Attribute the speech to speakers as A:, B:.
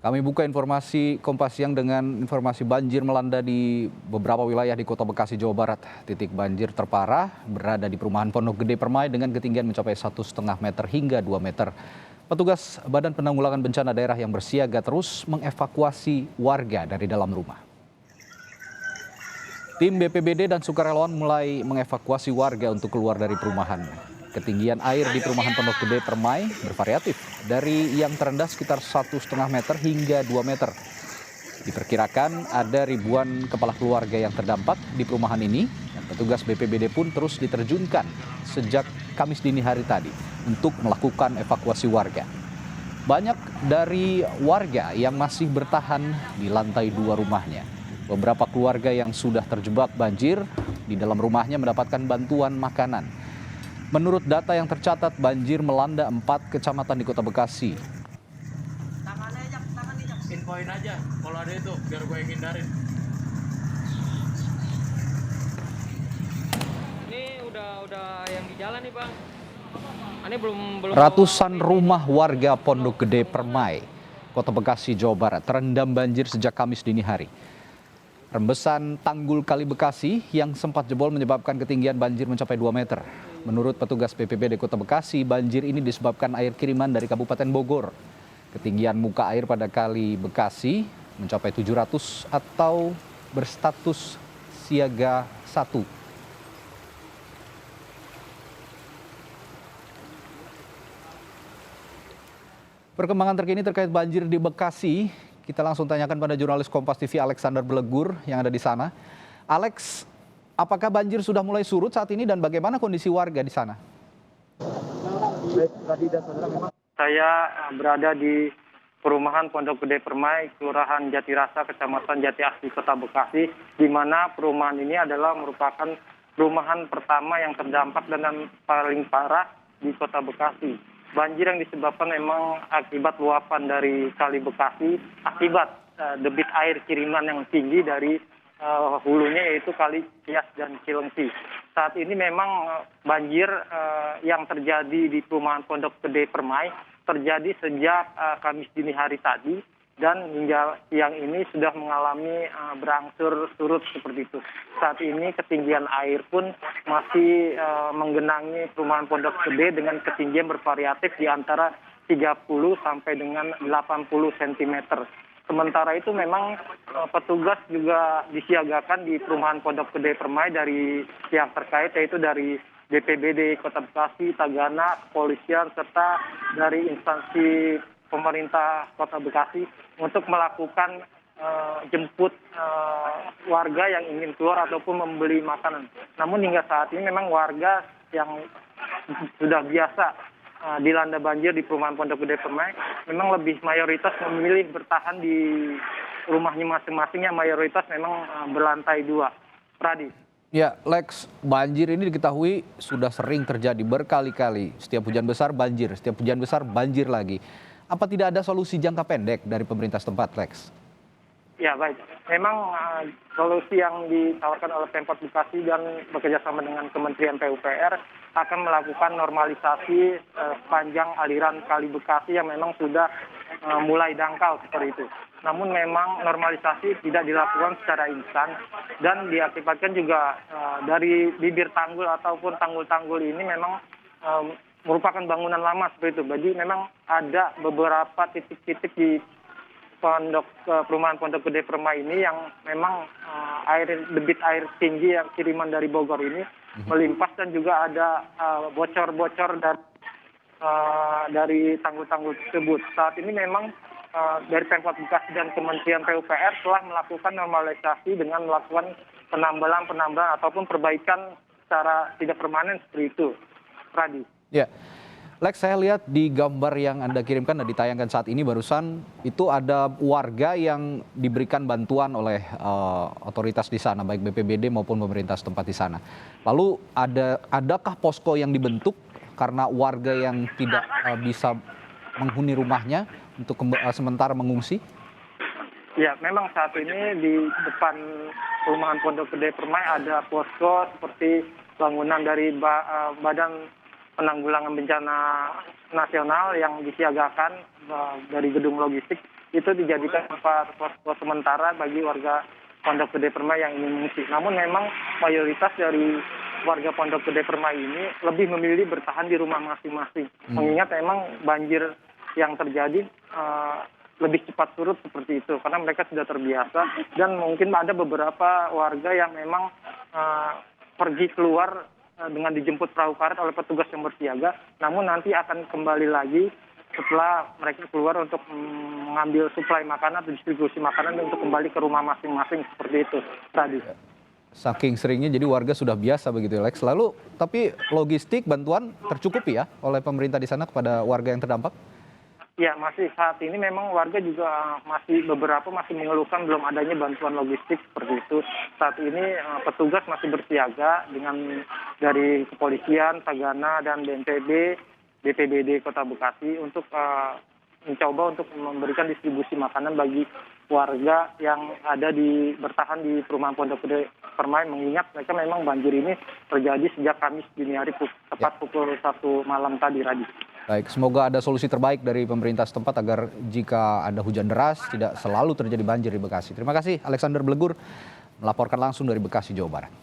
A: Kami buka informasi Kompas Siang dengan informasi banjir melanda di beberapa wilayah di Kota Bekasi, Jawa Barat. Titik banjir terparah berada di perumahan Pondok Gede Permai dengan ketinggian mencapai 1,5 meter hingga 2 meter. Petugas Badan Penanggulangan Bencana Daerah yang bersiaga terus mengevakuasi warga dari dalam rumah. Tim BPBD dan sukarelawan mulai mengevakuasi warga untuk keluar dari perumahan. Ketinggian air di perumahan Pondok Gede Permai bervariatif dari yang terendah sekitar 1,5 meter hingga 2 meter. Diperkirakan ada ribuan kepala keluarga yang terdampak di perumahan ini dan petugas BPBD pun terus diterjunkan sejak Kamis dini hari tadi untuk melakukan evakuasi warga. Banyak dari warga yang masih bertahan di lantai 2 rumahnya. Beberapa keluarga yang sudah terjebak banjir di dalam rumahnya mendapatkan bantuan makanan. Menurut data yang tercatat, banjir melanda 4 kecamatan di Kota Bekasi.
B: Infoin aja kalau ada itu, biar gue yang hindarin.
C: Ini udah yang di jalan nih, Bang. Ini belum.
A: Ratusan rumah warga Pondok Gede Permai, Kota Bekasi, Jawa Barat, terendam banjir sejak Kamis dini hari. Rembesan Tanggul Kali Bekasi yang sempat jebol menyebabkan ketinggian banjir mencapai 2 meter. Menurut petugas BPBD Kota Bekasi, banjir ini disebabkan air kiriman dari Kabupaten Bogor. Ketinggian muka air pada Kali Bekasi mencapai 700 atau berstatus siaga 1. Perkembangan terkini terkait banjir di Bekasi, kita langsung tanyakan pada jurnalis Kompas TV Alexander Belegur yang ada di sana. Alex, apakah banjir sudah mulai surut saat ini dan bagaimana kondisi warga di sana?
D: Saya berada di perumahan Pondok Gede Permai, Kelurahan Jatirasa, Kecamatan Jati Asih, Kota Bekasi, di mana perumahan ini adalah merupakan perumahan pertama yang terdampak dan paling parah di Kota Bekasi. Banjir yang disebabkan memang akibat luapan dari Kali Bekasi, akibat debit air kiriman yang tinggi dari hulunya yaitu Kali Cias dan Cilengsi. Saat ini memang banjir yang terjadi di perumahan Pondok Gede Permai terjadi sejak Kamis dini hari tadi dan hingga siang ini sudah mengalami berangsur surut seperti itu. Saat ini ketinggian air pun masih menggenangi perumahan Pondok Gede dengan ketinggian bervariatif di antara 30 sampai dengan 80 cm. Sementara itu memang petugas juga disiagakan di perumahan Pondok Gede Permai dari pihak terkait, yaitu dari BPBD Kota Bekasi, Tagana, kepolisian, serta dari instansi pemerintah Kota Bekasi untuk melakukan jemput warga yang ingin keluar ataupun membeli makanan. Namun hingga saat ini memang warga yang sudah biasa dilanda banjir di perumahan Pondok Gede Permai memang lebih mayoritas memilih bertahan di rumahnya masing-masing, yang mayoritas memang berlantai 2. Pradi.
A: Ya, Lex, banjir ini diketahui sudah sering terjadi berkali-kali. Setiap hujan besar banjir, setiap hujan besar banjir lagi. Apa tidak ada solusi jangka pendek dari pemerintah setempat, Lex?
D: Ya, baik. Memang solusi yang ditawarkan oleh Pemkot Bekasi dan bekerjasama dengan Kementerian PUPR akan melakukan normalisasi sepanjang aliran Kali Bekasi yang memang sudah mulai dangkal seperti itu. Namun memang normalisasi tidak dilakukan secara instan dan diakibatkan juga dari bibir tanggul ataupun tanggul-tanggul ini memang merupakan bangunan lama seperti itu. Jadi memang ada beberapa titik-titik di perumahan Pondok Gede Permai ini yang memang debit air tinggi yang kiriman dari Bogor ini melimpas dan juga ada bocor-bocor dari tanggul-tanggul tersebut. Saat ini memang dari Pemkot Bekasi dan Kementerian PUPR telah melakukan normalisasi dengan melakukan penambalan ataupun perbaikan secara tidak permanen seperti itu. Pradi.
A: Ya, Lex, saya lihat di gambar yang Anda kirimkan dan ditayangkan saat ini barusan, itu ada warga yang diberikan bantuan oleh otoritas di sana, baik BPBD maupun pemerintah setempat di sana. Lalu adakah posko yang dibentuk karena warga yang tidak bisa menghuni rumahnya untuk sementara mengungsi?
D: Ya, memang saat ini di depan perumahan Pondok Gede Permai ada posko seperti bangunan dari Badan Penanggulangan Bencana Nasional yang disiagakan dari gedung logistik itu dijadikan tempat posko sementara bagi warga Pondok Gede Permai yang ingin mengungsi. Namun memang mayoritas dari warga Pondok Gede Permai ini lebih memilih bertahan di rumah masing-masing. Mengingat memang banjir yang terjadi lebih cepat surut seperti itu karena mereka sudah terbiasa, dan mungkin ada beberapa warga yang memang pergi keluar dengan dijemput perahu karet oleh petugas yang bersiaga, namun nanti akan kembali lagi setelah mereka keluar untuk mengambil suplai makanan atau distribusi makanan untuk kembali ke rumah masing-masing seperti itu tadi.
A: Saking seringnya jadi warga sudah biasa begitu ya, Lex. Lalu tapi logistik bantuan tercukupi ya oleh pemerintah di sana kepada warga yang terdampak?
D: Ya, masih saat ini memang warga juga beberapa masih mengeluhkan belum adanya bantuan logistik seperti itu. Saat ini petugas masih bersiaga dengan dari kepolisian, Tagana, dan BNPB, BPBD Kota Bekasi untuk mencoba untuk memberikan distribusi makanan bagi warga yang ada bertahan di perumahan Pondok Gede Permai, mengingat mereka memang banjir ini terjadi sejak Kamis dini hari tepat pukul 1 malam tadi, Radi.
A: Baik, semoga ada solusi terbaik dari pemerintah setempat agar jika ada hujan deras tidak selalu terjadi banjir di Bekasi. Terima kasih Alexander Blegur melaporkan langsung dari Bekasi, Jawa Barat.